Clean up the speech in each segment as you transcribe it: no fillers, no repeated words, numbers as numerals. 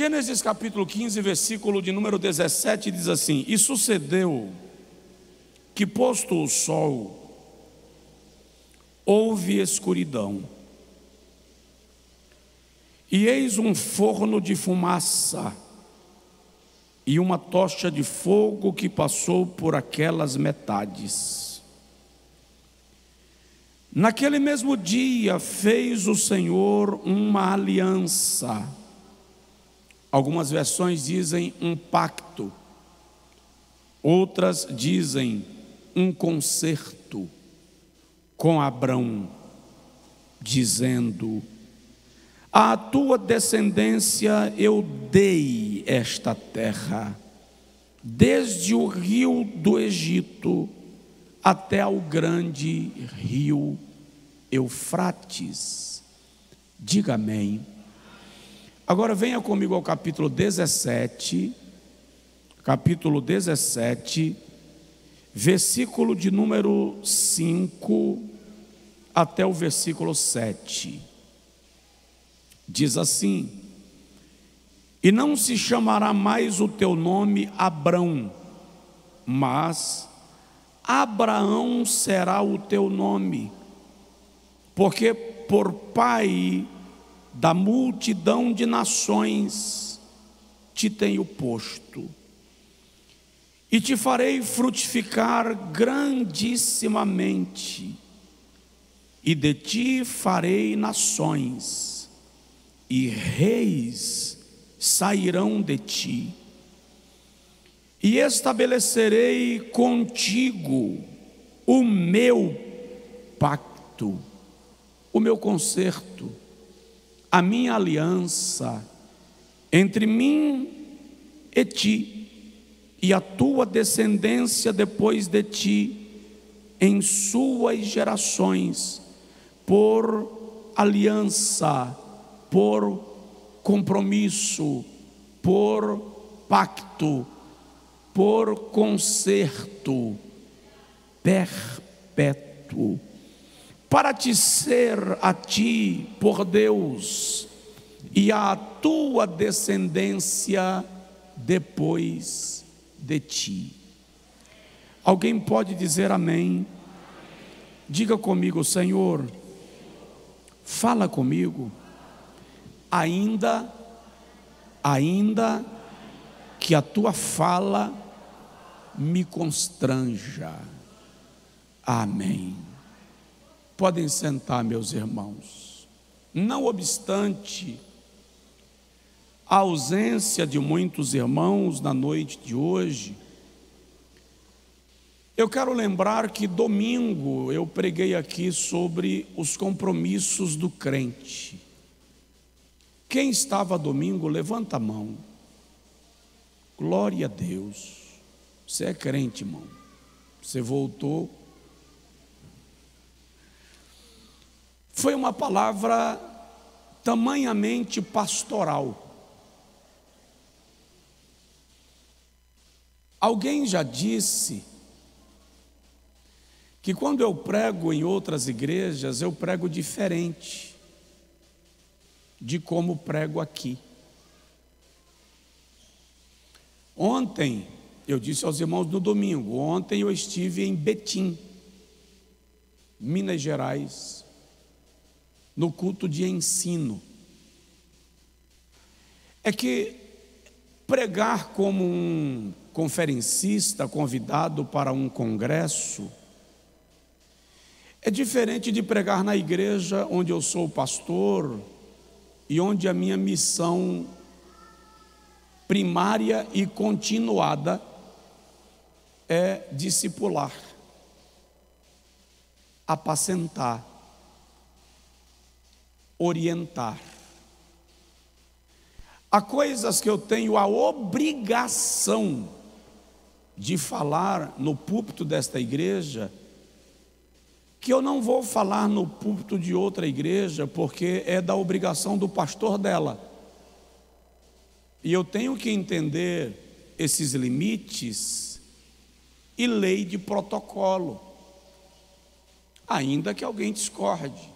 Gênesis capítulo 15, versículo de número 17 diz assim: E sucedeu que, posto o sol, houve escuridão, e eis um forno de fumaça e uma tocha de fogo que passou por aquelas metades. Naquele mesmo dia fez o Senhor uma aliança. Algumas versões dizem um pacto, outras dizem um concerto com Abrão, dizendo: à tua descendência eu dei esta terra, desde o rio do Egito até ao grande rio Eufrates. Diga amém. Agora venha comigo ao capítulo 17, versículo de número 5 até o versículo 7. Diz assim: e não se chamará mais o teu nome Abrão, mas Abraão será o teu nome, porque por pai da multidão de nações te tenho posto, e te farei frutificar grandissimamente, e de ti farei nações, e reis sairão de ti, e estabelecerei contigo o meu pacto, o meu concerto, a minha aliança entre mim e ti, e a tua descendência depois de ti, em suas gerações, por aliança, por compromisso, por pacto, por concerto perpétuo, para te ser a ti por Deus e à tua descendência depois de ti. Alguém pode dizer amém? Diga comigo: Senhor, fala comigo, ainda que a tua fala me constranja. Amém. Podem sentar, meus irmãos. Não obstante a ausência de muitos irmãos na noite de hoje, eu quero lembrar que domingo eu preguei aqui sobre os compromissos do crente. Quem estava domingo, levanta a mão. Glória a Deus. Você é crente, irmão. Você voltou. Foi uma palavra tamanhamente pastoral. Alguém já disse que quando eu prego em outras igrejas, eu prego diferente de como prego aqui. Ontem, eu disse aos irmãos no domingo, ontem eu estive em Betim, Minas Gerais, no culto de ensino. É que pregar como um conferencista convidado para um congresso é diferente de pregar na igreja onde eu sou pastor e onde a minha missão primária e continuada é discipular, apacentar, orientar. Há coisas que eu tenho a obrigação de falar no púlpito desta igreja que eu não vou falar no púlpito de outra igreja, porque é da obrigação do pastor dela. E eu tenho que entender esses limites e lei de protocolo, ainda que alguém discorde.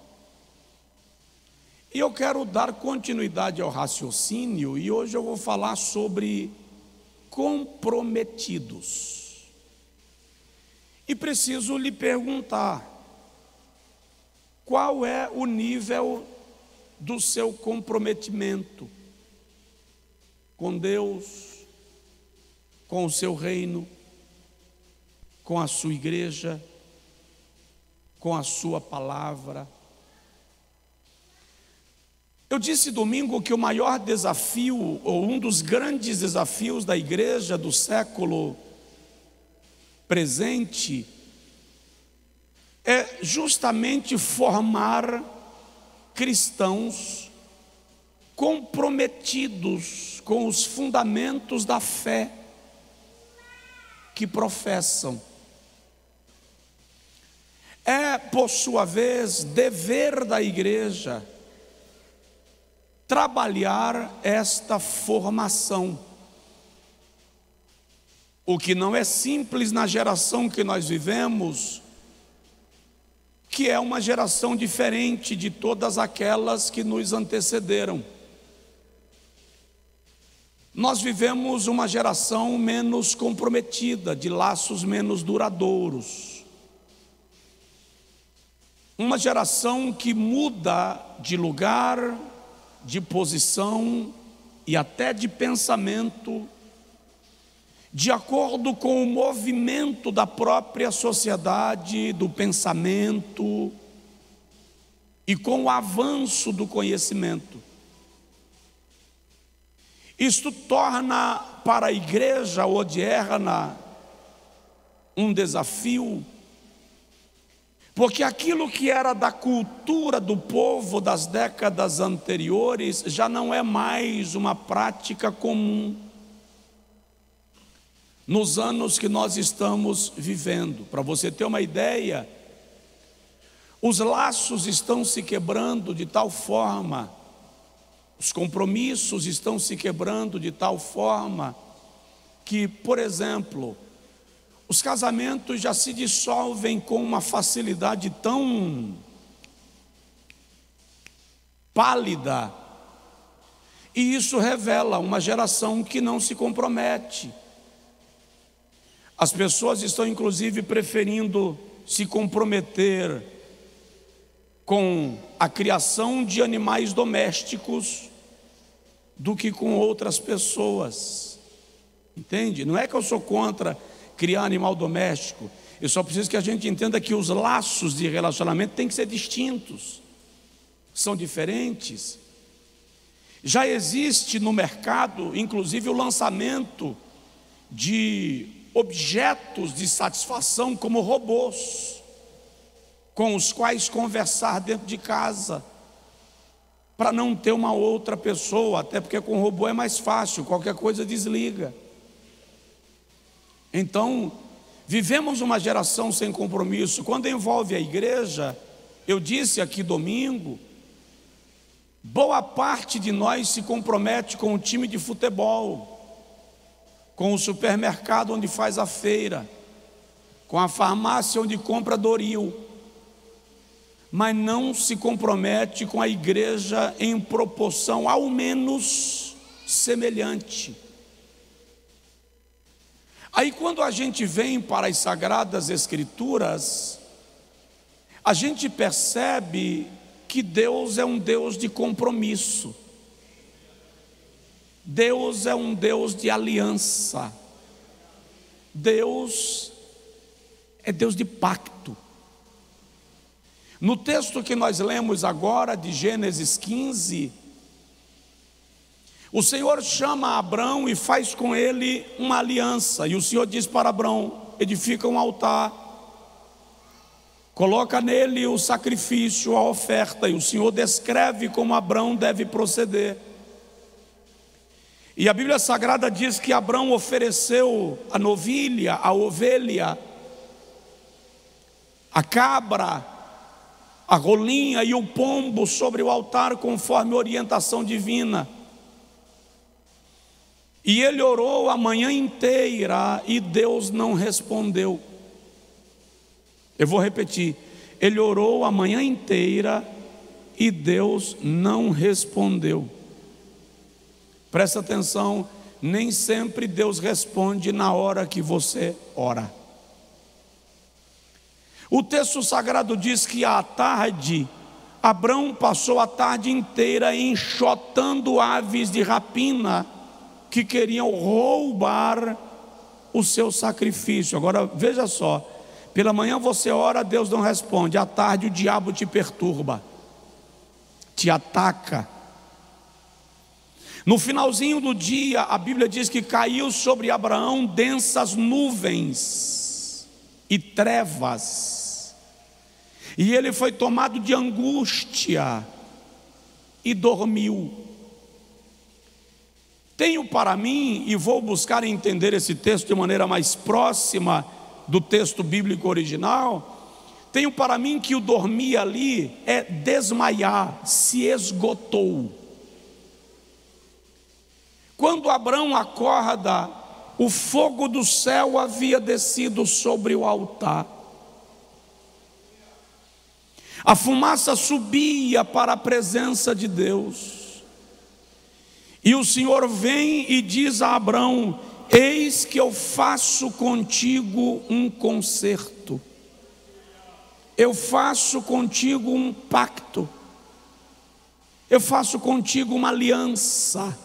E eu quero dar continuidade ao raciocínio, e hoje eu vou falar sobre comprometidos. E preciso lhe perguntar: qual é o nível do seu comprometimento com Deus, com o seu reino, com a sua igreja, com a sua palavra? Eu disse domingo que o maior desafio, ou um dos grandes desafios da igreja do século presente, é justamente formar cristãos comprometidos com os fundamentos da fé que professam. É, por sua vez, dever da igreja trabalhar esta formação, o que não é simples na geração que nós vivemos, que é uma geração diferente de todas aquelas que nos antecederam. Nós vivemos uma geração menos comprometida, de laços menos duradouros, uma geração que muda de lugar, de posição e até de pensamento, de acordo com o movimento da própria sociedade, do pensamento e com o avanço do conhecimento. Isto torna para a igreja odierna um desafio, porque aquilo que era da cultura do povo das décadas anteriores já não é mais uma prática comum nos anos que nós estamos vivendo. Para você ter uma ideia, os laços estão se quebrando de tal forma, os compromissos estão se quebrando de tal forma que, por exemplo, os casamentos já se dissolvem com uma facilidade tão pálida, e isso revela uma geração que não se compromete. As pessoas estão inclusive preferindo se comprometer com a criação de animais domésticos do que com outras pessoas, entende? Não é que eu sou contra criar animal doméstico, eu só preciso que a gente entenda que os laços de relacionamento têm que ser distintos, são diferentes. Já existe no mercado, inclusive, o lançamento de objetos de satisfação como robôs, com os quais conversar dentro de casa, para não ter uma outra pessoa, até porque com robô é mais fácil, qualquer coisa desliga. Então, vivemos uma geração sem compromisso. Quando envolve a igreja, eu disse aqui domingo, boa parte de nós se compromete com o time de futebol, com o supermercado onde faz a feira, com a farmácia onde compra Doril, mas não se compromete com a igreja em proporção ao menos semelhante. Aí quando a gente vem para as Sagradas Escrituras, a gente percebe que Deus é um Deus de compromisso. Deus é um Deus de aliança. Deus é Deus de pacto. No texto que nós lemos agora, de Gênesis 15, o Senhor chama Abrão e faz com ele uma aliança. E o Senhor diz para Abrão: edifica um altar, coloca nele o sacrifício, a oferta. E o Senhor descreve como Abrão deve proceder. E a Bíblia Sagrada diz que Abrão ofereceu a novilha, a ovelha, a cabra, a rolinha e o pombo sobre o altar, conforme orientação divina. E ele orou a manhã inteira e Deus não respondeu. Eu vou repetir: ele orou a manhã inteira e Deus não respondeu. Presta atenção, nem sempre Deus responde na hora que você ora. O texto sagrado diz que à tarde, Abrão passou a tarde inteira enxotando aves de rapina que queriam roubar o seu sacrifício. Agora veja só, pela manhã você ora, Deus não responde, à tarde o diabo te perturba, te ataca. No finalzinho do dia, a Bíblia diz que caiu sobre Abraão densas nuvens e trevas, e ele foi tomado de angústia e dormiu. Tenho para mim, e vou buscar entender esse texto de maneira mais próxima do texto bíblico original, tenho para mim que o dormir ali é desmaiar, se esgotou. Quando Abrão acorda, o fogo do céu havia descido sobre o altar. A fumaça subia para a presença de Deus. E o Senhor vem e diz a Abrão: eis que eu faço contigo um concerto. Eu faço contigo um pacto. Eu faço contigo uma aliança.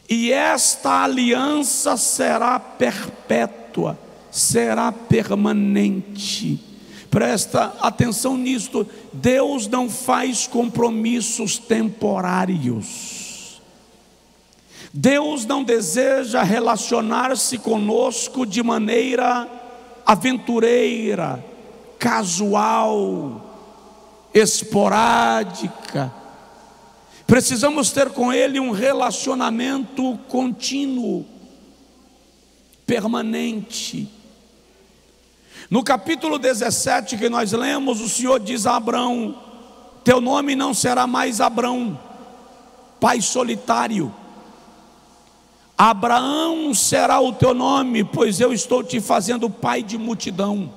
E esta aliança será perpétua, será permanente. Presta atenção nisto, Deus não faz compromissos temporários. Deus não deseja relacionar-se conosco de maneira aventureira, casual, esporádica. Precisamos ter com Ele um relacionamento contínuo, permanente. No capítulo 17 que nós lemos, o Senhor diz a Abrão: teu nome não será mais Abrão, pai solitário. Abraão será o teu nome, pois eu estou te fazendo pai de multidão.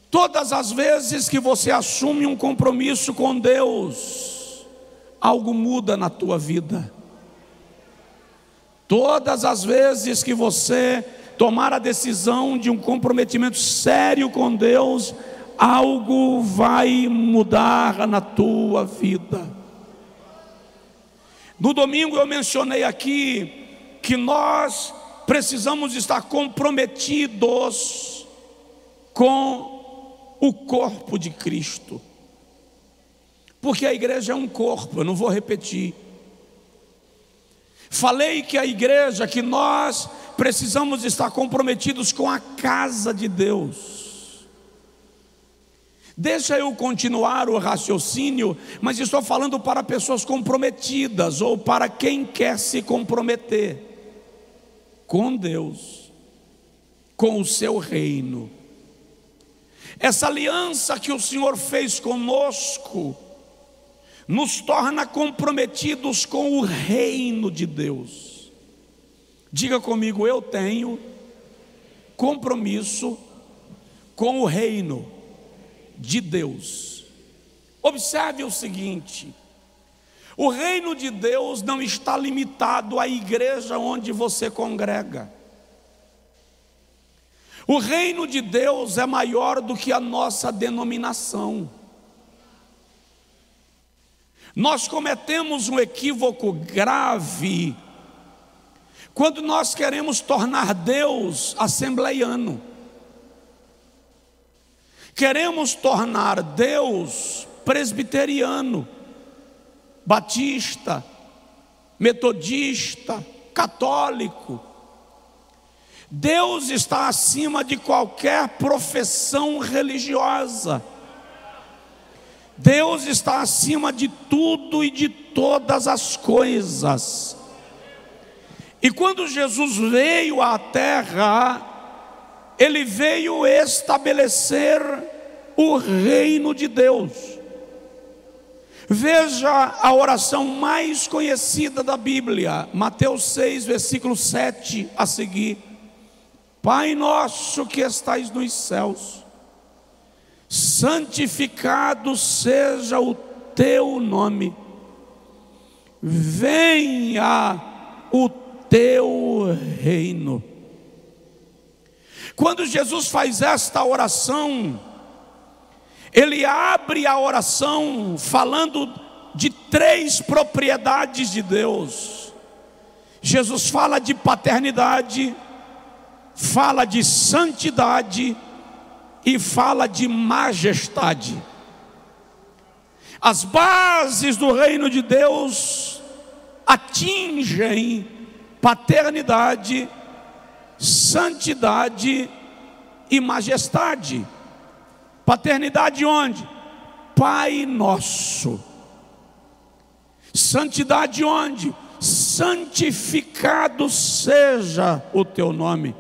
Todas as vezes que você assume um compromisso com Deus, algo muda na tua vida. Todas as vezes que você tomar a decisão de um comprometimento sério com Deus, algo vai mudar na tua vida. No domingo eu mencionei aqui que nós precisamos estar comprometidos com o corpo de Cristo. Porque a igreja é um corpo, eu não vou repetir. Falei que a igreja, que nós precisamos estar comprometidos com a casa de Deus. Deixa eu continuar o raciocínio, mas estou falando para pessoas comprometidas, ou para quem quer se comprometer com Deus, com o seu reino. Essa aliança que o Senhor fez conosco nos torna comprometidos com o reino de Deus. Diga comigo: eu tenho compromisso com o reino de Deus. Observe o seguinte: o reino de Deus não está limitado à igreja onde você congrega. O reino de Deus é maior do que a nossa denominação. Nós cometemos um equívoco grave quando nós queremos tornar Deus assembleiano. Queremos tornar Deus presbiteriano, batista, metodista, católico. Deus está acima de qualquer profissão religiosa. Deus está acima de tudo e de todas as coisas. E quando Jesus veio à terra, Ele veio estabelecer o reino de Deus. Veja a oração mais conhecida da Bíblia, Mateus 6, versículo 7 a seguir: Pai nosso que estais nos céus, santificado seja o teu nome, venha o teu reino. Quando Jesus faz esta oração, ele abre a oração falando de três propriedades de Deus. Jesus fala de paternidade, fala de santidade e fala de majestade. As bases do reino de Deus atingem paternidade, santidade e majestade. Paternidade onde? Pai nosso. Santidade onde? Santificado seja o teu nome.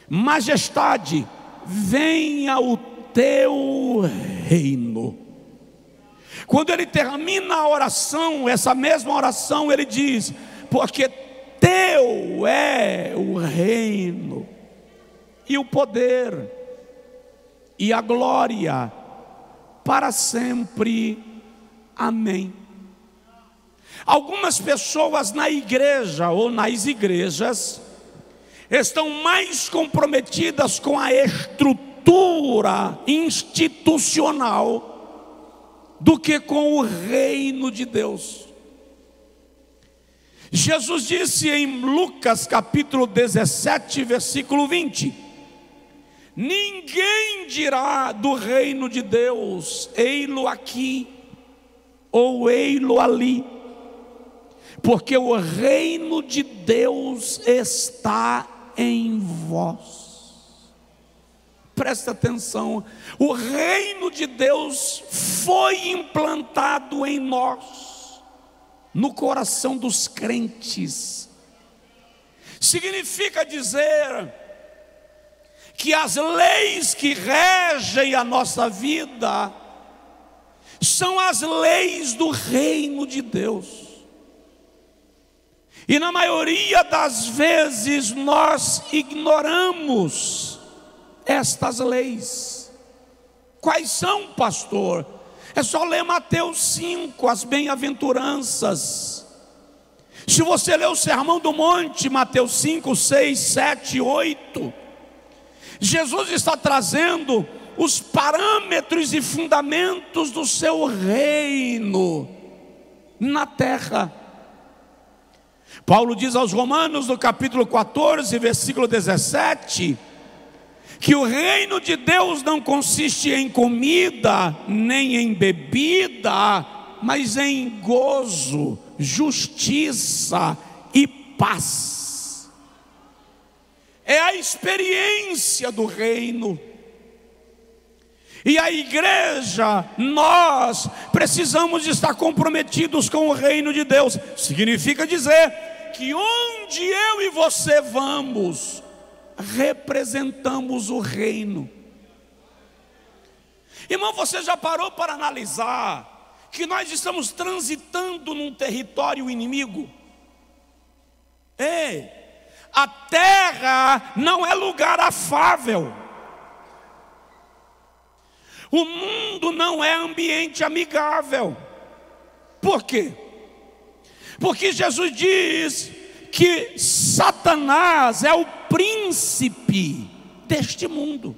Majestade, venha o teu reino. Quando ele termina a oração, essa mesma oração, ele diz: porque teu é o reino, e o poder, e a glória, para sempre. Amém. Algumas pessoas na igreja ou nas igrejas estão mais comprometidas com a estrutura institucional do que com o reino de Deus. Jesus disse em Lucas capítulo 17, versículo 20: ninguém dirá do reino de Deus, ei-lo aqui ou ei-lo ali, porque o reino de Deus está em vós. Presta atenção, o reino de Deus foi implantado em nós, no coração dos crentes. Significa dizer que as leis que regem a nossa vida são as leis do reino de Deus. E na maioria das vezes nós ignoramos estas leis. Quais são, pastor? É só ler Mateus 5, as bem-aventuranças. Se você ler o Sermão do Monte, Mateus 5, 6, 7, 8, Jesus está trazendo os parâmetros e fundamentos do seu reino na terra. Paulo diz aos Romanos, no capítulo 14, versículo 17, que o reino de Deus não consiste em comida, nem em bebida, mas em gozo, justiça e paz. É a experiência do reino. E a igreja, nós precisamos estar comprometidos com o reino de Deus. Significa dizer que onde eu e você vamos, representamos o reino. Irmão, você já parou para analisar que nós estamos transitando num território inimigo? Ei, a terra não é lugar afável. O mundo não é ambiente amigável. Por quê? Porque Jesus diz que Satanás é o príncipe deste mundo.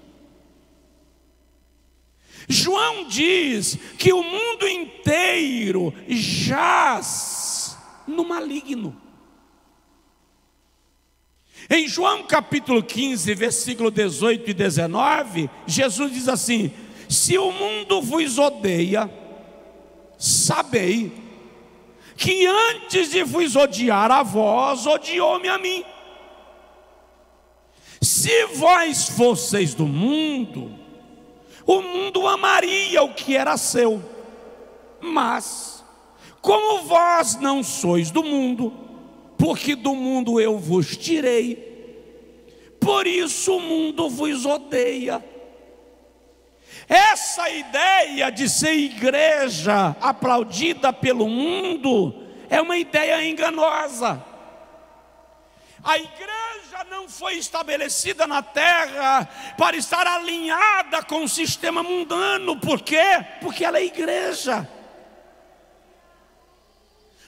João diz que o mundo inteiro jaz no maligno. Em João capítulo 15, versículo 18 e 19, Jesus diz assim: se o mundo vos odeia, sabei que antes de vos odiar a vós, odiou-me a mim. Se vós fosseis do mundo, o mundo amaria o que era seu. Mas, como vós não sois do mundo, porque do mundo eu vos tirei, por isso o mundo vos odeia. Essa ideia de ser igreja aplaudida pelo mundo é uma ideia enganosa. A igreja não foi estabelecida na terra para estar alinhada com o sistema mundano. Por quê? Porque ela é igreja.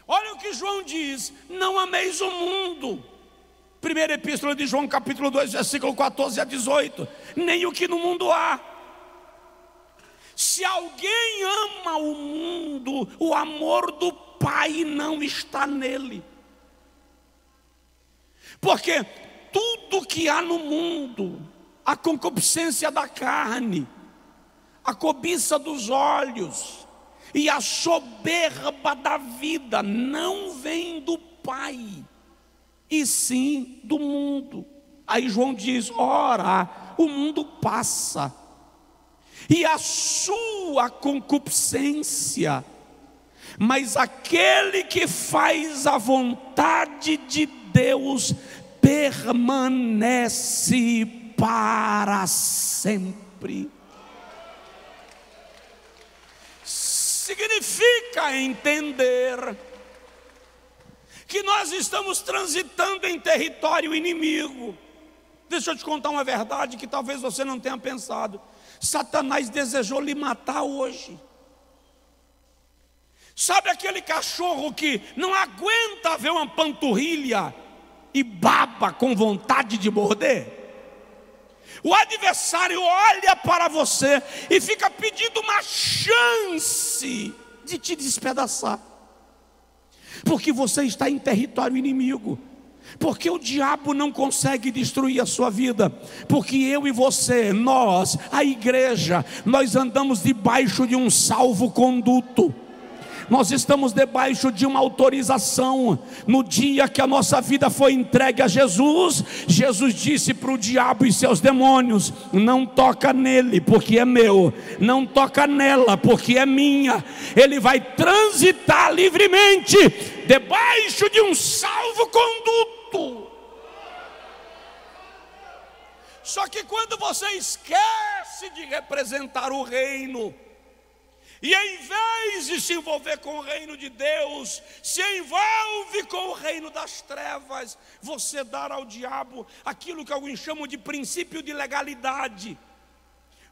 Olha o que João diz: não ameis o mundo. Primeira epístola de João, capítulo 2, versículo 14 a 18. Nem o que no mundo há. Se alguém ama o mundo, o amor do Pai não está nele. Porque tudo que há no mundo, a concupiscência da carne, a cobiça dos olhos e a soberba da vida, não vem do Pai, e sim do mundo. Aí João diz: ora, o mundo passa, e a sua concupiscência, mas aquele que faz a vontade de Deus permanece para sempre. Significa entender que nós estamos transitando em território inimigo. Deixa eu te contar uma verdade que talvez você não tenha pensado. Satanás desejou lhe matar hoje. Sabe aquele cachorro que não aguenta ver uma panturrilha e baba com vontade de morder? O adversário olha para você e fica pedindo uma chance de te despedaçar, porque você está em território inimigo. Porque o diabo não consegue destruir a sua vida, porque eu e você, nós, a igreja, nós andamos debaixo de um salvo-conduto. Nós estamos debaixo de uma autorização. No dia que a nossa vida foi entregue a Jesus, Jesus disse para o diabo e seus demônios: não toca nele, porque é meu. Não toca nela, porque é minha. Ele vai transitar livremente debaixo de um salvo-conduto. Só que quando você esquece de representar o reino, e em vez de se envolver com o reino de Deus, se envolve com o reino das trevas, você dá ao diabo aquilo que alguns chamam de princípio de legalidade.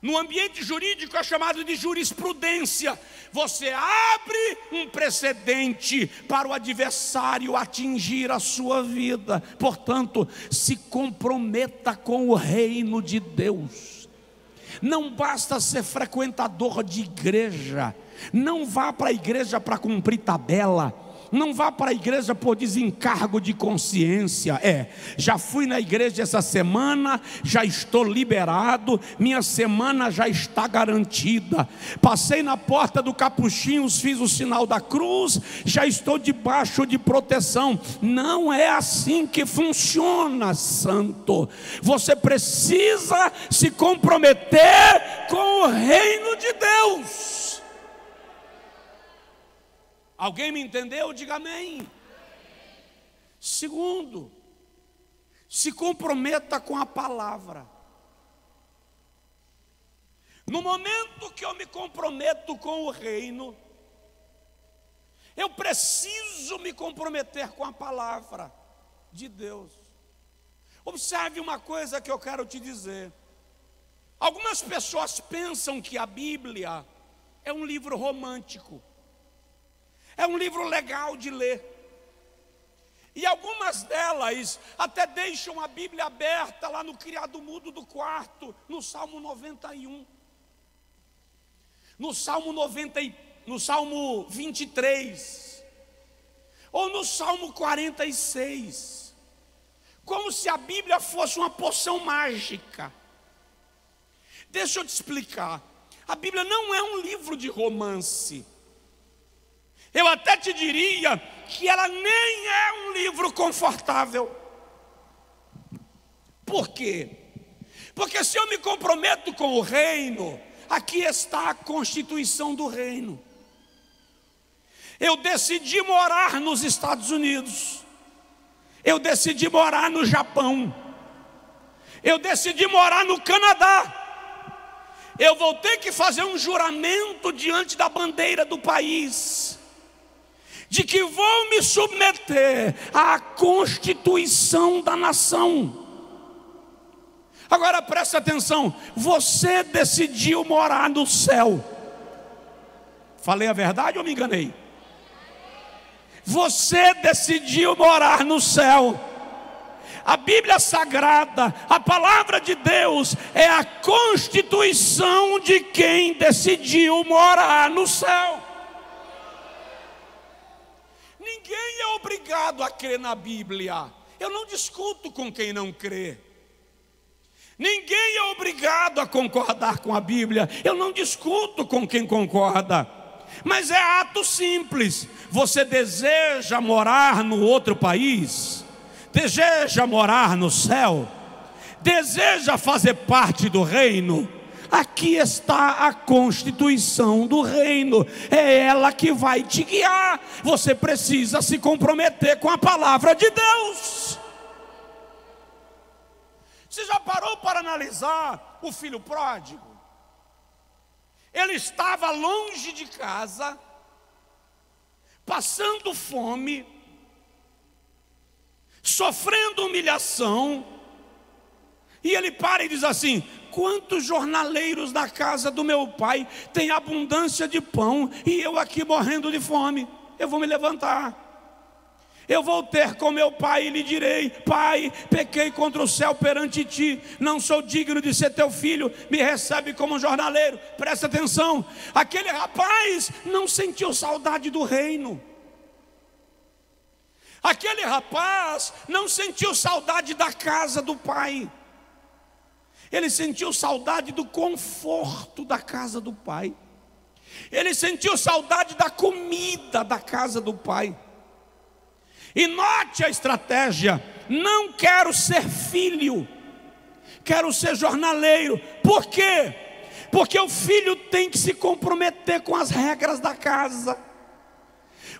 No ambiente jurídico é chamado de jurisprudência. Você abre um precedente para o adversário atingir a sua vida. Portanto, se comprometa com o reino de Deus. Não basta ser frequentador de igreja. Não vá para a igreja para cumprir tabela. Não vá para a igreja por desencargo de consciência. Já fui na igreja essa semana, já estou liberado, minha semana já está garantida. Passei na porta do Capuchinhos, fiz o sinal da cruz, já estou debaixo de proteção. Não é assim que funciona, santo. Você precisa se comprometer com o reino de Deus. Alguém me entendeu? Diga amém. Segundo, se comprometa com a palavra. No momento que eu me comprometo com o reino, eu preciso me comprometer com a palavra de Deus. Observe uma coisa que eu quero te dizer. Algumas pessoas pensam que a Bíblia é um livro romântico. É um livro legal de ler. E algumas delas até deixam a Bíblia aberta lá no criado mudo do quarto, no Salmo 91. No Salmo 23. Ou no Salmo 46. Como se a Bíblia fosse uma poção mágica. Deixa eu te explicar. A Bíblia não é um livro de romance. Eu até te diria que ela nem é um livro confortável. Por quê? Porque se eu me comprometo com o reino, aqui está a constituição do reino. Eu decidi morar nos Estados Unidos. Eu decidi morar no Japão. Eu decidi morar no Canadá. Eu vou ter que fazer um juramento diante da bandeira do país, de que vou me submeter à constituição da nação. Agora preste atenção, você decidiu morar no céu. Falei a verdade ou me enganei? Você decidiu morar no céu. A Bíblia Sagrada, a palavra de Deus, é a constituição de quem decidiu morar no céu. Ninguém é obrigado a crer na Bíblia. Eu não discuto com quem não crê. Ninguém é obrigado a concordar com a Bíblia. Eu não discuto com quem concorda. Mas é ato simples. Você deseja morar no outro país? Deseja morar no céu? Deseja fazer parte do reino? Aqui está a constituição do reino. É ela que vai te guiar. Você precisa se comprometer com a palavra de Deus. Você já parou para analisar o filho pródigo? Ele estava longe de casa, passando fome, sofrendo humilhação, e ele para e diz assim: quantos jornaleiros da casa do meu pai têm abundância de pão, e eu aqui morrendo de fome? Eu vou me levantar, eu vou ter com meu pai e lhe direi: pai, pequei contra o céu perante ti, não sou digno de ser teu filho, me recebe como jornaleiro. Presta atenção, aquele rapaz não sentiu saudade do reino. Aquele rapaz não sentiu saudade da casa do pai. Ele sentiu saudade do conforto da casa do pai. Ele sentiu saudade da comida da casa do pai. E note a estratégia: não quero ser filho, quero ser jornaleiro. Por quê? Porque o filho tem que se comprometer com as regras da casa.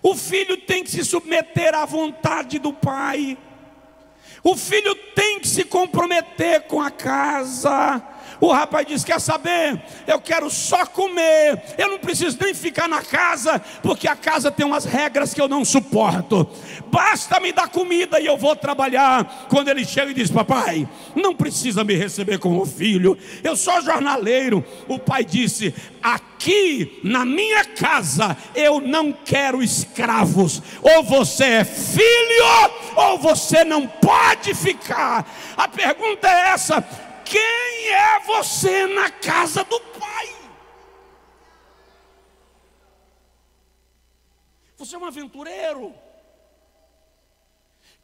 O filho tem que se submeter à vontade do pai. O filho tem que se comprometer com a casa. O rapaz diz: quer saber? Eu quero só comer. Eu não preciso nem ficar na casa, porque a casa tem umas regras que eu não suporto. Basta me dar comida e eu vou trabalhar. Quando ele chega e diz: papai, não precisa me receber como filho, eu sou jornaleiro. O pai disse: aqui na minha casa eu não quero escravos. Ou você é filho, ou você não pode ficar. A pergunta é essa: quem é você na casa do pai? Você é um aventureiro,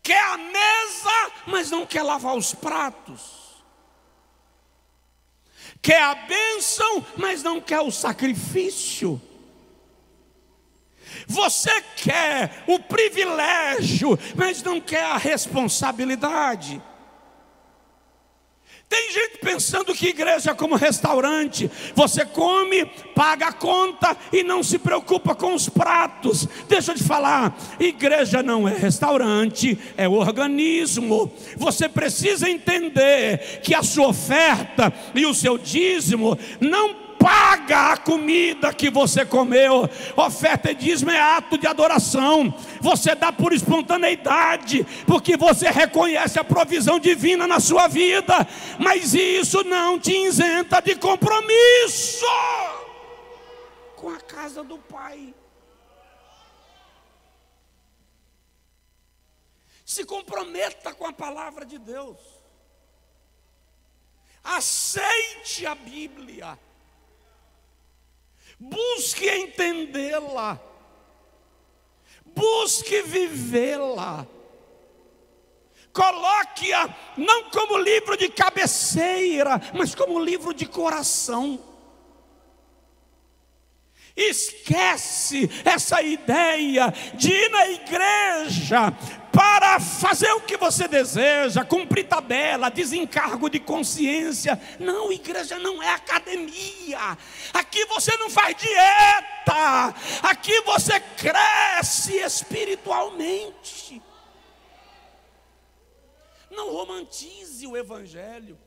quer a mesa, mas não quer lavar os pratos, quer a bênção, mas não quer o sacrifício. Você quer o privilégio, mas não quer a responsabilidade. Tem gente pensando que igreja é como restaurante. Você come, paga a conta e não se preocupa com os pratos. Deixa eu te falar, igreja não é restaurante, é organismo. Você precisa entender que a sua oferta e o seu dízimo não paga a comida que você comeu. Oferta e dízimo é ato de adoração. Você dá por espontaneidade, porque você reconhece a provisão divina na sua vida. Mas isso não te isenta de compromisso com a casa do pai. Se comprometa com a palavra de Deus. Aceite a Bíblia. Busque entendê-la, busque vivê-la, coloque-a não como livro de cabeceira, mas como livro de coração. Esquece essa ideia de ir na igreja para fazer o que você deseja, cumprir tabela, desencargo de consciência. Não, igreja não é academia. Aqui você não faz dieta. Aqui você cresce espiritualmente. Não romantize o evangelho.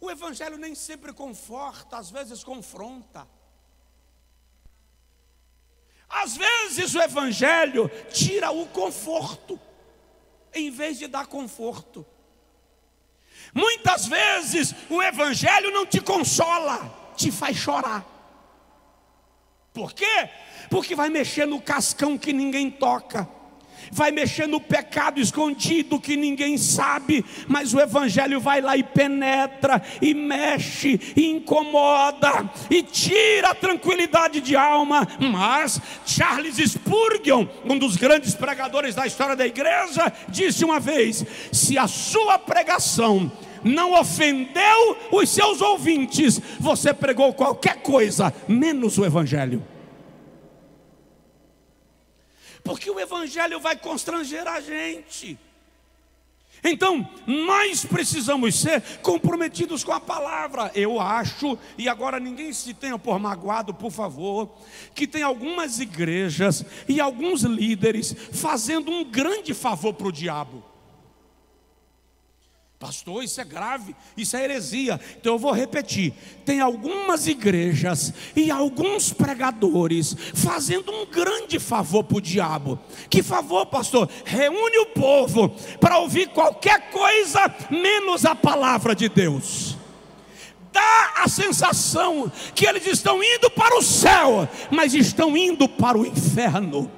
O evangelho nem sempre conforta, às vezes confronta. Às vezes o evangelho tira o conforto, em vez de dar conforto. Muitas vezes o evangelho não te consola, te faz chorar. Por quê? Porque vai mexer no cascão que ninguém toca, vai mexer no pecado escondido que ninguém sabe, mas o evangelho vai lá e penetra, e mexe, e incomoda, e tira a tranquilidade de alma. Mas Charles Spurgeon, um dos grandes pregadores da história da igreja, disse uma vez: se a sua pregação não ofendeu os seus ouvintes, você pregou qualquer coisa, menos o evangelho. Porque o evangelho vai constranger a gente. Então, nós precisamos ser comprometidos com a palavra. Eu acho, e agora ninguém se tenha por magoado, por favor, que tem algumas igrejas e alguns líderes fazendo um grande favor para o diabo. Pastor, isso é grave, isso é heresia. Então eu vou repetir: tem algumas igrejas e alguns pregadores fazendo um grande favor para o diabo. Que favor, pastor? Reúne o povo para ouvir qualquer coisa menos a palavra de Deus. Dá a sensação que eles estão indo para o céu, mas estão indo para o inferno.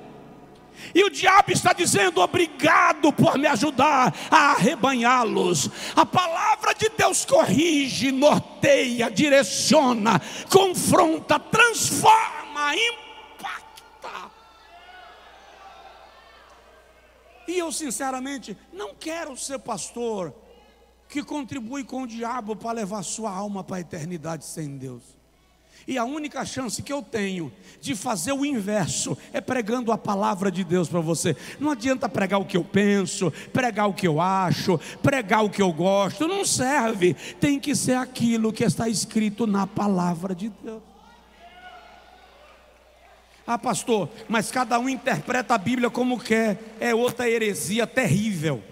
E o diabo está dizendo: obrigado por me ajudar a arrebanhá-los. A palavra de Deus corrige, norteia, direciona, confronta, transforma, impacta. E eu sinceramente não quero ser pastor que contribui com o diabo para levar sua alma para a eternidade sem Deus. E a única chance que eu tenho de fazer o inverso é pregando a palavra de Deus para você. Não adianta pregar o que eu penso, pregar o que eu acho, pregar o que eu gosto, não serve. Tem que ser aquilo que está escrito na palavra de Deus. Ah, pastor, mas cada um interpreta a Bíblia como quer. É outra heresia terrível.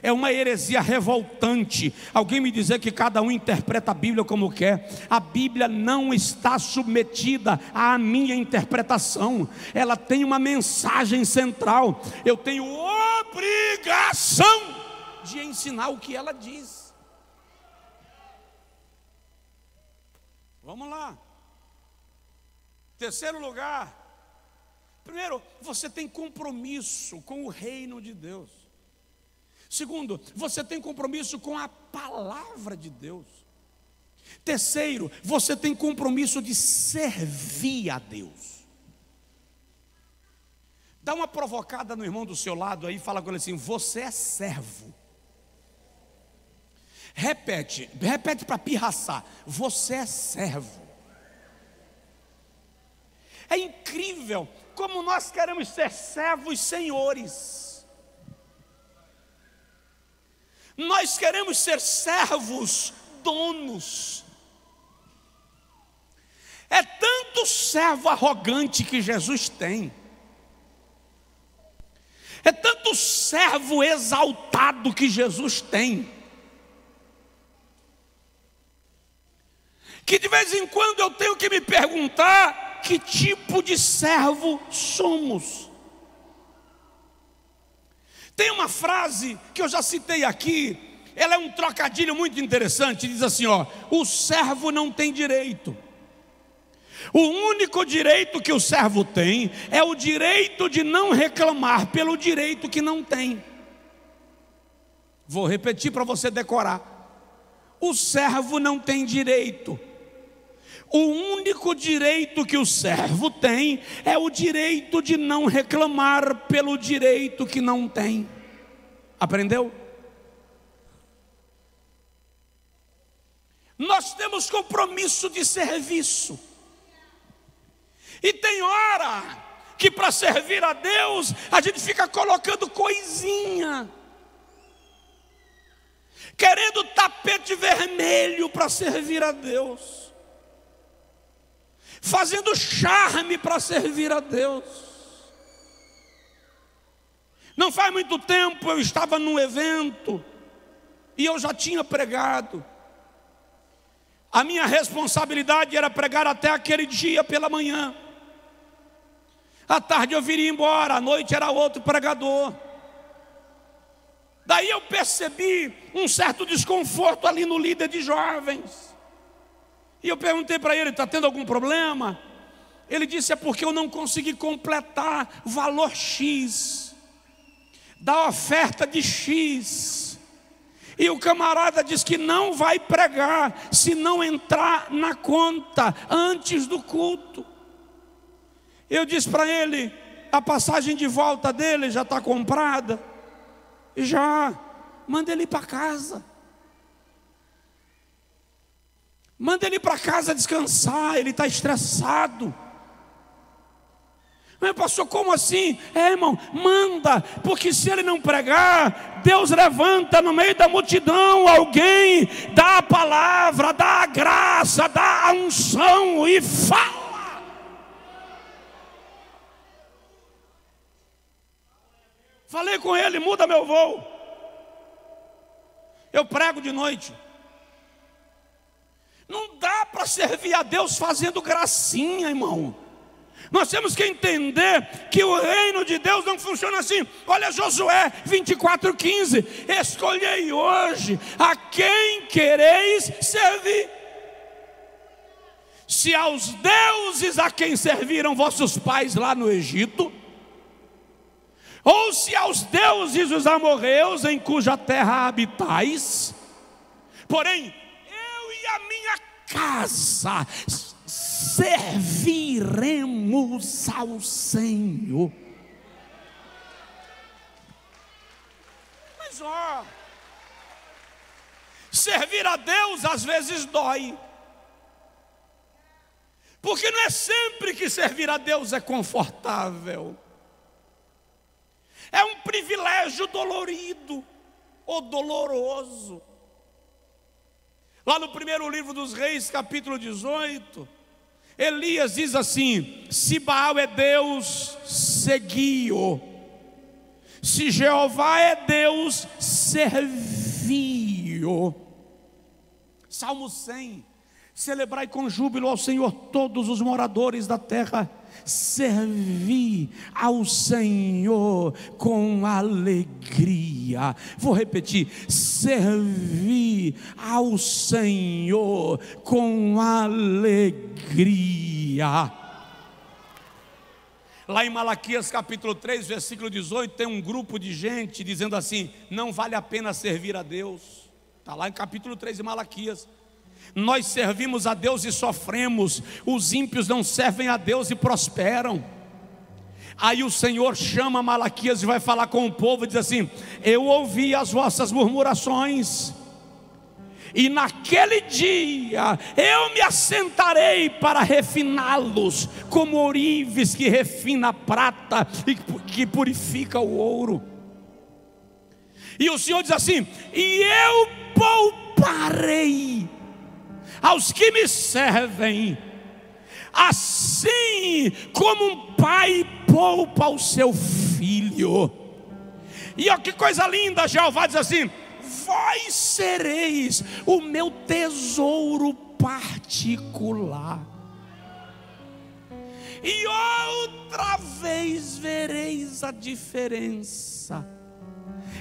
É uma heresia revoltante alguém me dizer que cada um interpreta a Bíblia como quer. A Bíblia não está submetida à minha interpretação. Ela tem uma mensagem central. Eu tenho obrigação de ensinar o que ela diz. Vamos lá. Terceiro lugar. Primeiro, você tem compromisso com o reino de Deus. Segundo, você tem compromisso com a palavra de Deus. Terceiro, você tem compromisso de servir a Deus. Dá uma provocada no irmão do seu lado aí, fala com ele assim: você é servo. Repete para pirraçar: você é servo. É incrível como nós queremos ser servos senhores. Nós queremos ser servos donos. É tanto servo arrogante que Jesus tem. É tanto servo exaltado que Jesus tem, que de vez em quando eu tenho que me perguntar que tipo de servo somos. Tem uma frase que eu já citei aqui, ela é um trocadilho muito interessante, diz assim, ó: o servo não tem direito. O único direito que o servo tem é o direito de não reclamar pelo direito que não tem. Vou repetir para você decorar: o servo não tem direito. O único direito que o servo tem é o direito de não reclamar pelo direito que não tem. Aprendeu? Nós temos compromisso de serviço. E tem hora que para servir a Deus a gente fica colocando coisinha, querendo tapete vermelho para servir a Deus, fazendo charme para servir a Deus. Não faz muito tempo eu estava num evento e eu já tinha pregado. A minha responsabilidade era pregar até aquele dia pela manhã. À tarde eu viria embora, à noite era outro pregador. Daí eu percebi um certo desconforto ali no líder de jovens. E eu perguntei para ele: está tendo algum problema? Ele disse: é porque eu não consegui completar o valor X da oferta de X. E o camarada diz que não vai pregar se não entrar na conta antes do culto. Eu disse para ele: a passagem de volta dele já está comprada. Já, manda ele para casa. Manda ele para casa descansar, ele está estressado. Mas pastor, como assim? Irmão, manda, porque se ele não pregar, Deus levanta no meio da multidão alguém, dá a palavra, dá a graça, dá a unção e fala. Falei com ele: muda meu voo. Eu prego de noite. Não dá para servir a Deus fazendo gracinha, irmão. Nós temos que entender que o reino de Deus não funciona assim. Olha Josué 24:15. Escolhei hoje a quem quereis servir. Se aos deuses a quem serviram vossos pais lá no Egito, ou se aos deuses dos amorreus em cuja terra habitais, porém eu e a minha casa serviremos ao Senhor. Mas servir a Deus às vezes dói, porque não é sempre que servir a Deus é confortável. É um privilégio dolorido ou doloroso. Lá no primeiro livro dos Reis, capítulo 18, Elias diz assim: se Baal é Deus, segui-o. Se Jeová é Deus, servi-o. Salmo 100. Celebrai com júbilo ao Senhor todos os moradores da terra. Servi ao Senhor com alegria. Vou repetir: servi ao Senhor com alegria. Lá em Malaquias capítulo 3, versículo 18, tem um grupo de gente dizendo assim: não vale a pena servir a Deus. Está lá em capítulo 3 de Malaquias. Nós servimos a Deus e sofremos, os ímpios não servem a Deus e prosperam. Aí o Senhor chama Malaquias e vai falar com o povo e diz assim: eu ouvi as vossas murmurações, e naquele dia eu me assentarei para refiná-los, como ourives que refina a prata e que purifica o ouro. E o Senhor diz assim: e eu pouparei aos que me servem, assim como um pai poupa ao seu filho. E olha que coisa linda, Jeová diz assim: vós sereis o meu tesouro particular. E outra vez vereis a diferença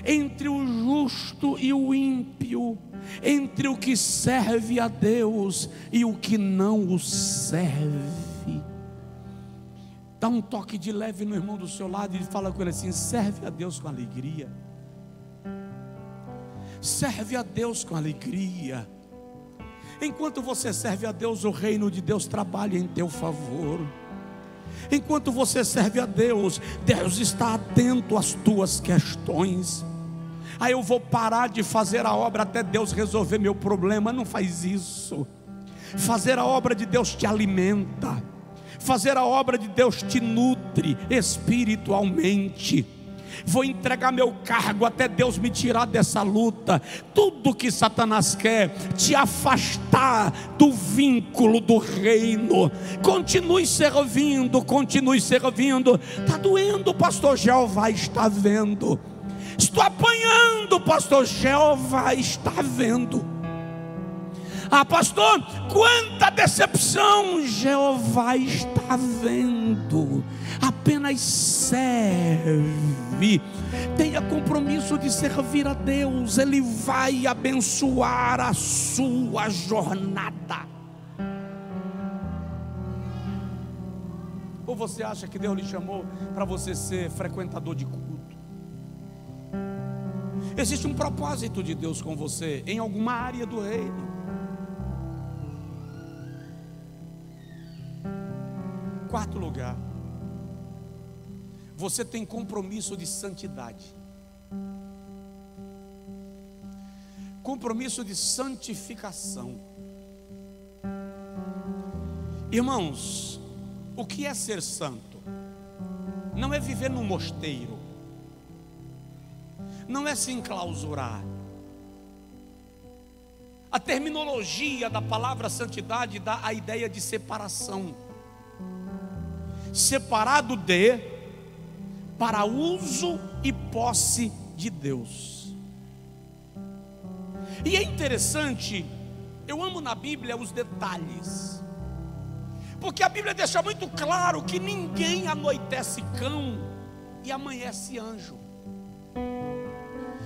entre o justo e o ímpio, entre o que serve a Deus e o que não o serve. Dá um toque de leve no irmão do seu lado e fala com ele assim: serve a Deus com alegria. Serve a Deus com alegria. Enquanto você serve a Deus, o reino de Deus trabalha em teu favor. Enquanto você serve a Deus, Deus está atento às tuas questões. Aí eu vou parar de fazer a obra até Deus resolver meu problema. Não faz isso. Fazer a obra de Deus te alimenta. Fazer a obra de Deus te nutre espiritualmente. Vou entregar meu cargo até Deus me tirar dessa luta. Tudo que Satanás quer, te afastar do vínculo do reino. Continue servindo, continue servindo. Está doendo, pastor Jeová está vendo. Estou apanhando, pastor Jeová está vendo. Ah, pastor, quanta decepção, Jeová está vendo. A apenas serve. Tenha compromisso de servir a Deus, Ele vai abençoar a sua jornada. Ou você acha que Deus lhe chamou para você ser frequentador de culto? Existe um propósito de Deus com você em alguma área do reino. Quarto lugar, você tem compromisso de santidade. Compromisso de santificação. Irmãos, o que é ser santo? Não é viver num mosteiro, não é se enclausurar. A terminologia da palavra santidade dá a ideia de separação. Separado de, para uso e posse de Deus. E é interessante, eu amo na Bíblia os detalhes, porque a Bíblia deixa muito claro que ninguém anoitece cão e amanhece anjo.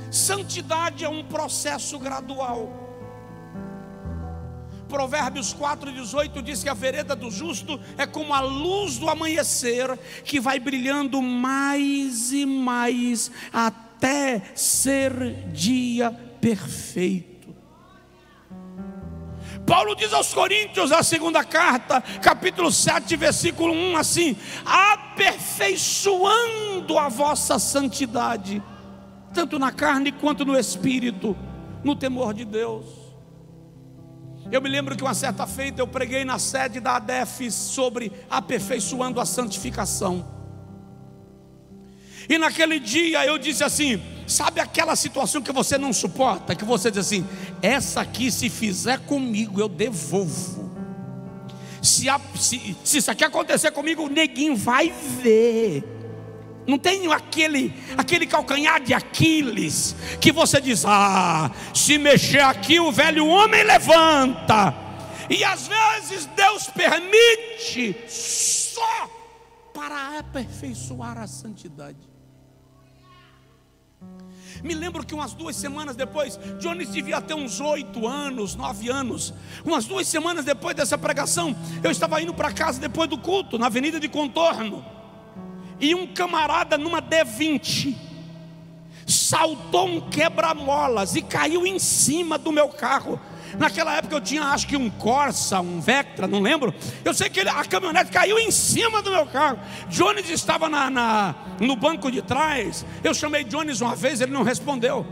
Santidade é um processo gradual. Provérbios 4,18 diz que a vereda do justo é como a luz do amanhecer, que vai brilhando mais e mais até ser dia perfeito. Paulo diz aos Coríntios, na segunda carta, capítulo 7, versículo 1, assim: aperfeiçoando a vossa santidade, tanto na carne quanto no espírito, no temor de Deus. Eu me lembro que uma certa feita eu preguei na sede da ADEF sobre aperfeiçoando a santificação. E naquele dia eu disse assim: sabe aquela situação que você não suporta? Que você diz assim: essa aqui se fizer comigo eu devolvo. Se isso aqui acontecer comigo, o neguinho vai ver. Não tem aquele calcanhar de Aquiles que você diz: ah, se mexer aqui o velho homem levanta. E às vezes Deus permite só para aperfeiçoar a santidade. Me lembro que umas 2 semanas depois, Jones devia ter uns 8 anos, 9 anos. Umas 2 semanas depois dessa pregação, eu estava indo para casa depois do culto, na Avenida de Contorno. E um camarada numa D20 saltou um quebra-molas e caiu em cima do meu carro. Naquela época eu tinha, acho que um Corsa, um Vectra, não lembro. Eu sei que a caminhonete caiu em cima do meu carro. Jones estava no banco de trás. Eu chamei Jones uma vez, ele não respondeu.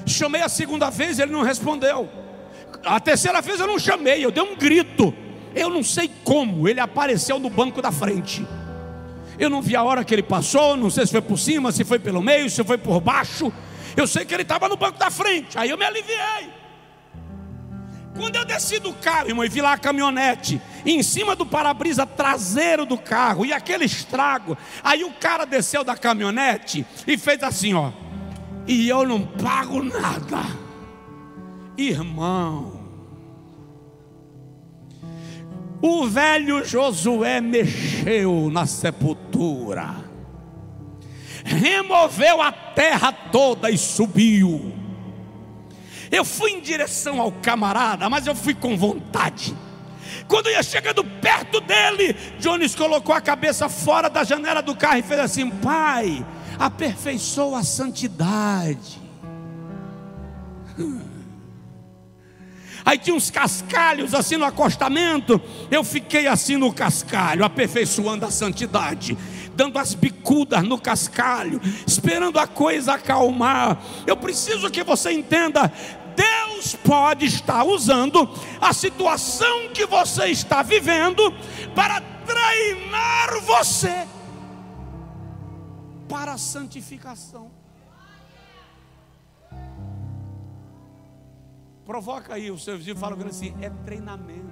Chamei a segunda vez, ele não respondeu. A terceira vez eu não chamei, eu dei um grito. Eu não sei como, ele apareceu no banco da frente. Eu não vi a hora que ele passou, não sei se foi por cima, se foi pelo meio, se foi por baixo. Eu sei que ele estava no banco da frente, aí eu me aliviei. Quando eu desci do carro, irmão, e vi lá a caminhonete em cima do para-brisa traseiro do carro, e aquele estrago, aí o cara desceu da caminhonete e fez assim, ó: e eu não pago nada. Irmão, o velho Josué mexeu na sepultura, removeu a terra toda e subiu. Eu fui em direção ao camarada, mas eu fui com vontade. Quando ia chegando perto dele, Jones colocou a cabeça fora da janela do carro e fez assim: pai, aperfeiçoa a santidade. Aí tinha uns cascalhos assim no acostamento. Eu fiquei assim no cascalho, aperfeiçoando a santidade, dando as bicudas no cascalho, esperando a coisa acalmar. Eu preciso que você entenda: Deus pode estar usando a situação que você está vivendo para treinar você para a santificação. Provoca aí o seu vizinho, fala assim: é treinamento.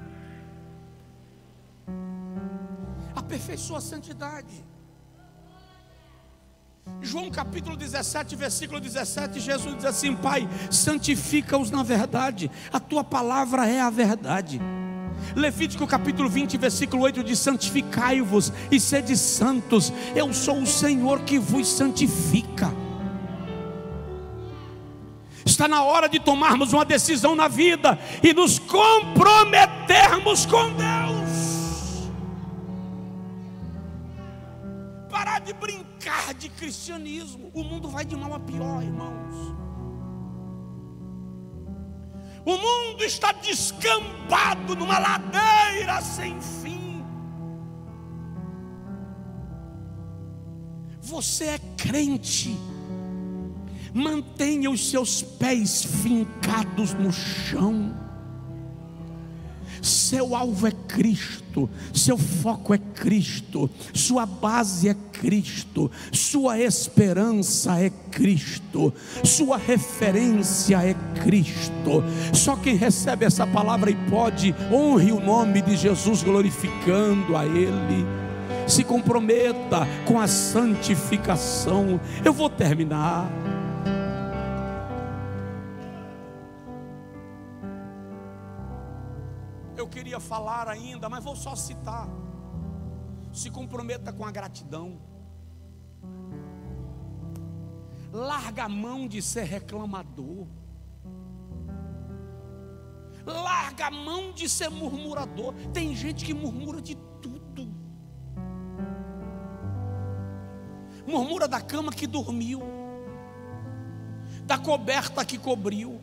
Aperfeiçoa a santidade. João capítulo 17, versículo 17, Jesus diz assim: pai, santifica-os na verdade, a tua palavra é a verdade. Levítico capítulo 20, versículo 8 diz: santificai-vos e sede santos, eu sou o Senhor que vos santifica. Está na hora de tomarmos uma decisão na vida e nos comprometermos com Deus. Parar de brincar de cristianismo. O mundo vai de mal a pior, irmãos. O mundo está descambado numa ladeira sem fim. Você é crente, mantenha os seus pés fincados no chão. Seu alvo é Cristo, seu foco é Cristo, sua base é Cristo, sua esperança é Cristo, sua referência é Cristo. Só quem recebe essa palavra e pode, honre o nome de Jesus, glorificando a Ele. Se comprometa com a santificação. Eu vou terminar. Eu queria falar ainda, mas vou só citar. Se comprometa com a gratidão. Larga a mão de ser reclamador. Larga a mão de ser murmurador. Tem gente que murmura de tudo. Murmura da cama que dormiu, da coberta que cobriu,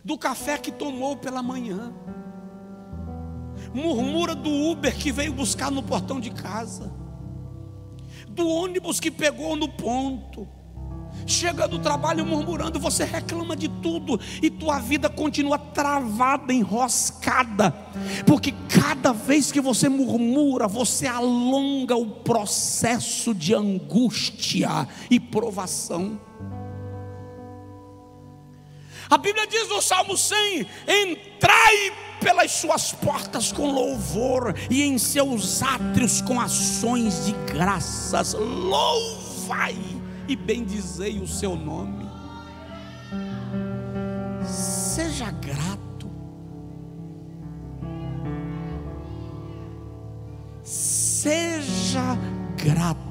do café que tomou pela manhã. Murmura do Uber que veio buscar no portão de casa, do ônibus que pegou no ponto. Chega do trabalho murmurando. Você reclama de tudo e tua vida continua travada, enroscada, porque cada vez que você murmura, você alonga o processo de angústia e provação. A Bíblia diz no Salmo 100: entrai pelas suas portas com louvor e em seus átrios com ações de graças. Louvai e bendizei o seu nome. Seja grato. Seja grato.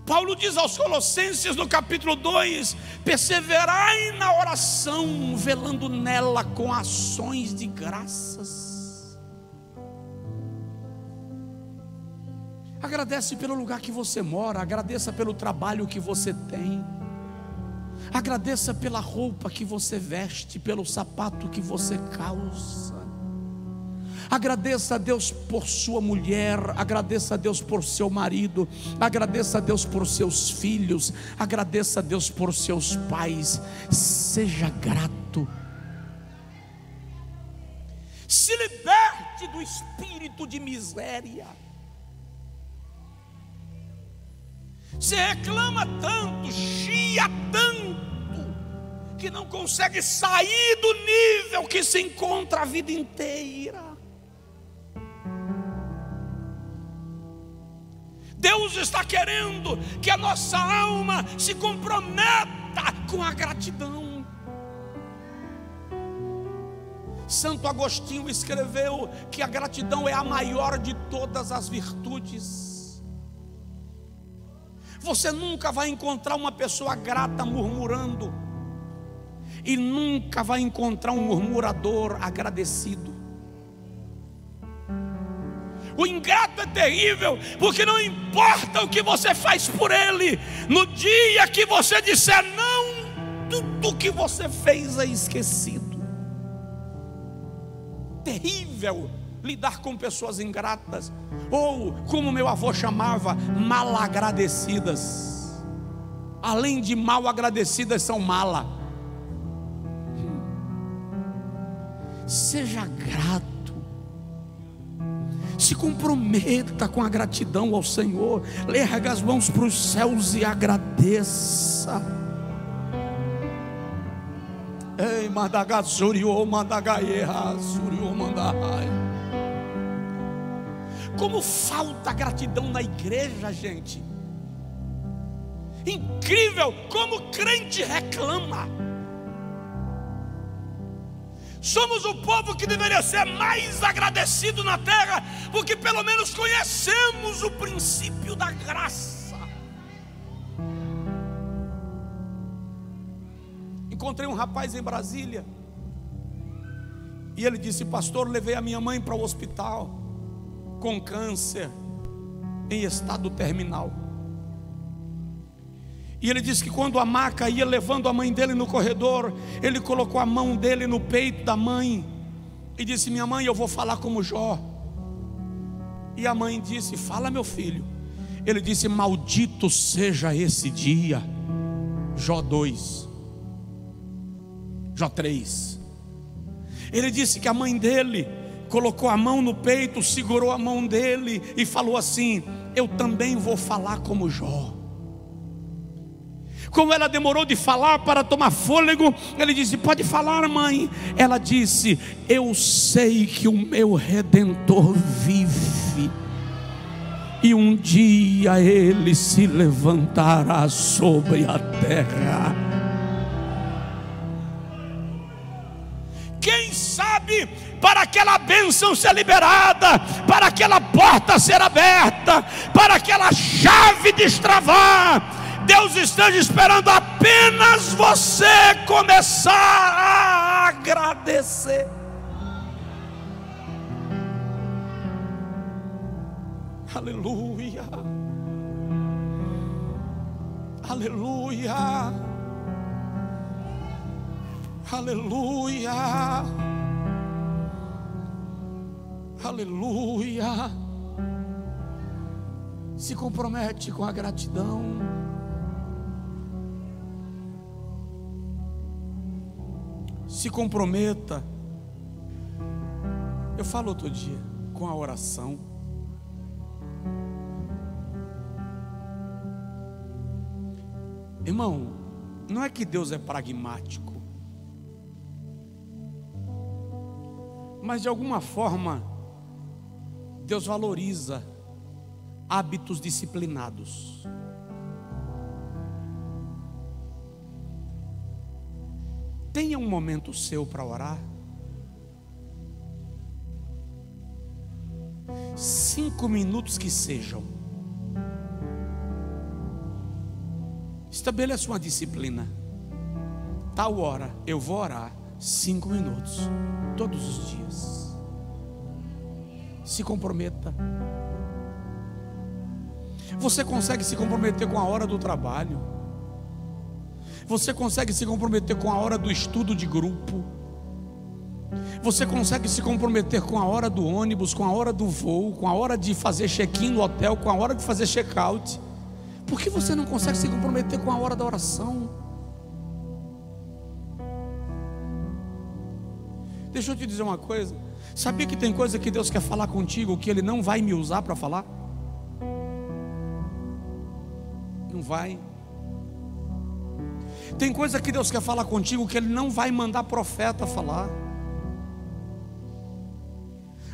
Paulo diz aos Colossenses no capítulo 2: perseverai na oração, velando nela com ações de graças. Agradece pelo lugar que você mora, agradeça pelo trabalho que você tem, agradeça pela roupa que você veste, pelo sapato que você calça. Agradeça a Deus por sua mulher, agradeça a Deus por seu marido, agradeça a Deus por seus filhos, agradeça a Deus por seus pais. Seja grato. Se liberte do espírito de miséria. Você reclama tanto, chia tanto, que não consegue sair do nível que se encontra a vida inteira. Deus está querendo que a nossa alma se comprometa com a gratidão. Santo Agostinho escreveu que a gratidão é a maior de todas as virtudes. Você nunca vai encontrar uma pessoa grata murmurando, e nunca vai encontrar um murmurador agradecido. O ingrato é terrível, porque não importa o que você faz por ele, no dia que você disser não, tudo que você fez é esquecido. Terrível lidar com pessoas ingratas, ou como meu avô chamava, malagradecidas. Além de mal agradecidas, são mala. Seja grato. Se comprometa com a gratidão ao Senhor. Erga as mãos para os céus e agradeça. Ei, mandagatsuriô, mandagaierra, suriô, mandahai. Como falta gratidão na igreja, gente. Incrível como crente reclama. Somos o povo que deveria ser mais agradecido na terra, porque pelo menos conhecemos o princípio da graça. Encontrei um rapaz em Brasília, e ele disse: pastor, levei a minha mãe para o hospital com câncer, em estado terminal. E ele disse que quando a maca ia levando a mãe dele no corredor, ele colocou a mão dele no peito da mãe e disse: minha mãe, eu vou falar como Jó. E a mãe disse: fala, meu filho. Ele disse: maldito seja esse dia. Jó 2, Jó 3. Ele disse que a mãe dele colocou a mão no peito, segurou a mão dele e falou assim: eu também vou falar como Jó. Como ela demorou de falar para tomar fôlego, ele disse: pode falar, mãe. Ela disse: eu sei que o meu Redentor vive, e um dia ele se levantará sobre a terra. Quem sabe, para aquela bênção ser liberada, para aquela porta ser aberta, para aquela chave destravar, Deus esteja esperando apenas você começar a agradecer. Aleluia, aleluia, aleluia, aleluia. Se compromete com a gratidão. Se comprometa. Eu falo outro dia, com a oração. Irmão, não é que Deus é pragmático, mas de alguma forma Deus valoriza hábitos disciplinados. Tenha um momento seu para orar. 5 minutos que sejam. Estabeleça uma disciplina. Tal hora eu vou orar 5 minutos todos os dias. Se comprometa. Você consegue se comprometer com a hora do trabalho. Você consegue se comprometer com a hora do estudo de grupo. Você consegue se comprometer com a hora do ônibus, com a hora do voo, com a hora de fazer check-in no hotel, com a hora de fazer check-out. Por que você não consegue se comprometer com a hora da oração? Deixa eu te dizer uma coisa. Sabia que tem coisa que Deus quer falar contigo que Ele não vai me usar para falar? Não vai. Tem coisa que Deus quer falar contigo que Ele não vai mandar profeta falar.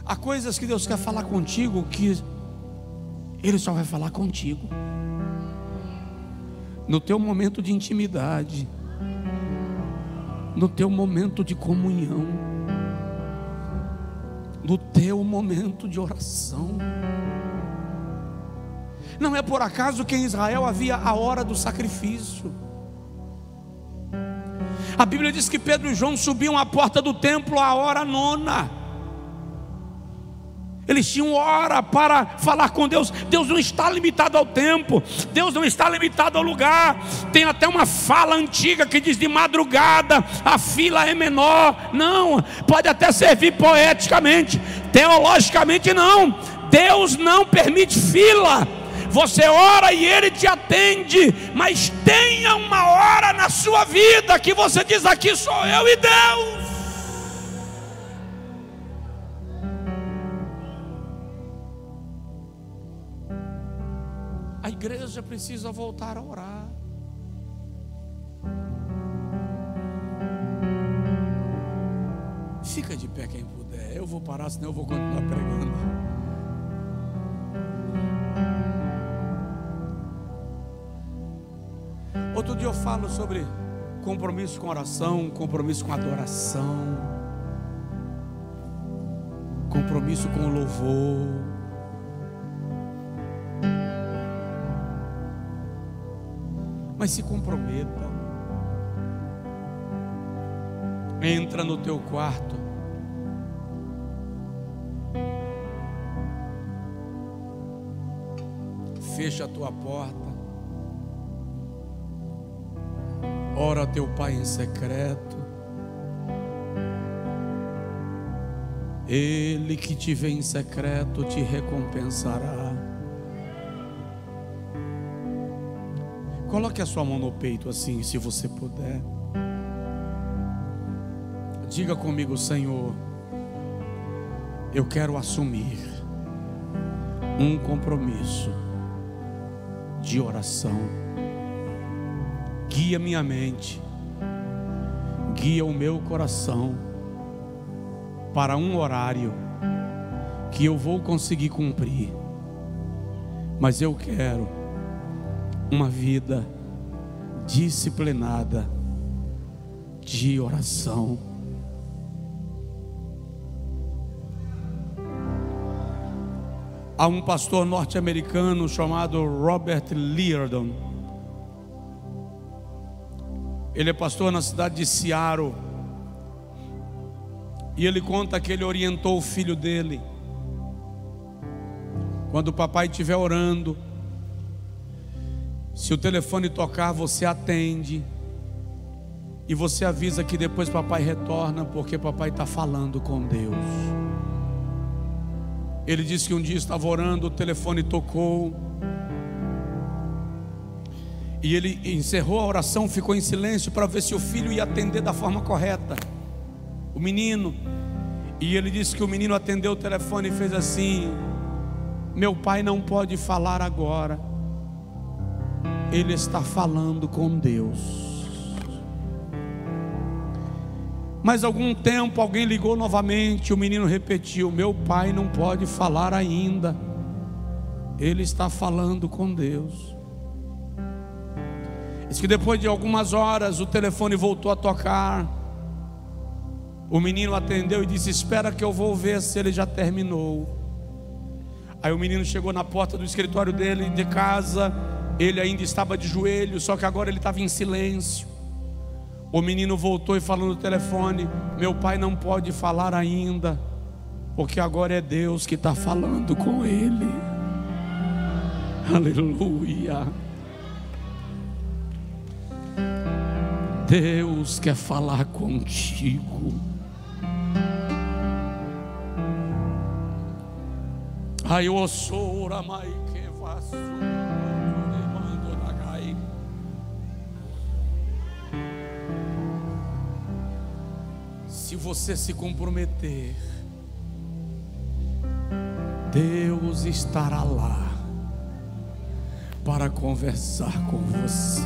Há coisas que Deus quer falar contigo que Ele só vai falar contigo no teu momento de intimidade, no teu momento de comunhão, no teu momento de oração. Não é por acaso que em Israel havia a hora do sacrifício. A Bíblia diz que Pedro e João subiam à porta do templo à hora 9. Eles tinham hora para falar com Deus. Deus não está limitado ao tempo, Deus não está limitado ao lugar. Tem até uma fala antiga que diz: de madrugada a fila é menor. Não, pode até servir poeticamente, teologicamente não. Deus não permite fila. Você ora e Ele te atende, mas tenha uma hora na sua vida que você diz: aqui sou eu e Deus. A igreja precisa voltar a orar. Fica de pé quem puder. Eu vou parar, senão eu vou continuar pregando. Outro dia eu falo sobre compromisso com oração, compromisso com adoração. compromisso com o louvor. Mas se comprometa. Entra no teu quarto. Fecha a tua porta. Ora a teu Pai em secreto. Ele que te vê em secreto te recompensará. Coloque a sua mão no peito assim, se você puder. Diga comigo: Senhor, eu quero assumir um compromisso de oração. Guia minha mente, guia o meu coração para um horário que eu vou conseguir cumprir. Mas eu quero uma vida disciplinada de oração. Há um pastor norte-americano chamado Robert Liardon. Ele é pastor na cidade de Seattle. E ele conta que ele orientou o filho dele: quando o papai estiver orando, se o telefone tocar, você atende. E você avisa que depois papai retorna, porque papai está falando com Deus. Ele disse que um dia estava orando, o telefone tocou. E ele encerrou a oração, ficou em silêncio para ver se o filho ia atender da forma correta. O menino. E ele disse que o menino atendeu o telefone e fez assim: meu pai não pode falar agora, ele está falando com Deus. Mas algum tempo alguém ligou novamente, o menino repetiu: meu pai não pode falar ainda, ele está falando com Deus. Diz que depois de algumas horas o telefone voltou a tocar. O menino atendeu e disse: espera que eu vou ver se ele já terminou. Aí o menino chegou na porta do escritório dele de casa. Ele ainda estava de joelho, só que agora ele estava em silêncio. O menino voltou e falou no telefone: meu pai não pode falar ainda, porque agora é Deus que está falando com ele. Aleluia. Deus quer falar contigo. Ai, eu sou a mãe que vaso. Se você se comprometer, Deus estará lá para conversar com você.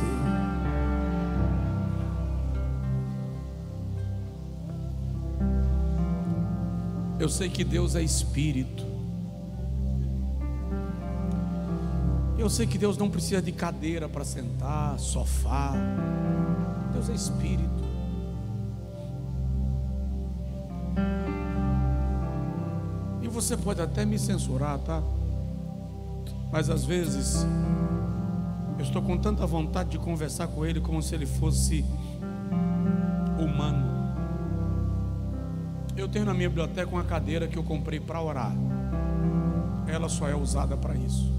Eu sei que Deus é espírito. Eu sei que Deus não precisa de cadeira para sentar, sofá. Deus é espírito. E você pode até me censurar, tá? Mas às vezes eu estou com tanta vontade de conversar com Ele como se Ele fosse humano. Eu tenho na minha biblioteca uma cadeira que eu comprei para orar. Ela só é usada para isso.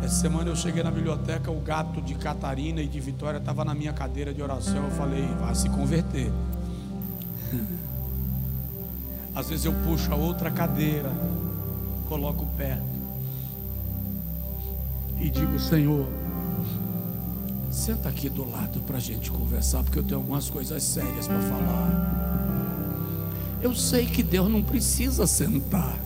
Essa semana eu cheguei na biblioteca, o gato de Catarina e de Vitória estava na minha cadeira de oração. Eu falei: vai se converter. Às vezes eu puxo a outra cadeira, coloco perto e digo: Senhor, senta aqui do lado para a gente conversar, porque eu tenho algumas coisas sérias para falar. Eu sei que Deus não precisa sentar,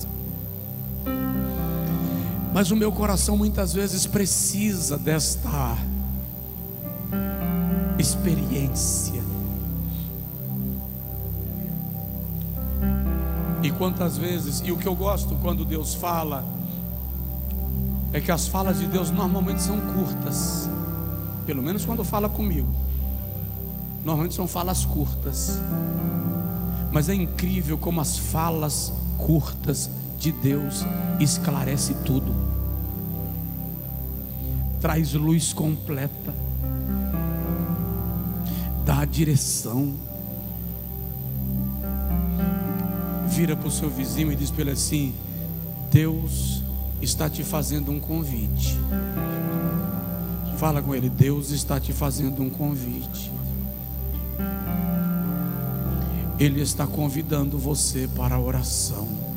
mas o meu coração muitas vezes precisa desta experiência. E quantas vezes, e o que eu gosto quando Deus fala, é que as falas de Deus normalmente são curtas. Pelo menos quando fala comigo, normalmente são falas curtas. Mas é incrível como as falas curtas de Deus esclarece tudo, traz luz completa, dá direção. Vira para o seu vizinho e diz para ele assim: Deus está te fazendo um convite. Fala com ele: Deus está te fazendo um convite. Ele está convidando você para a oração.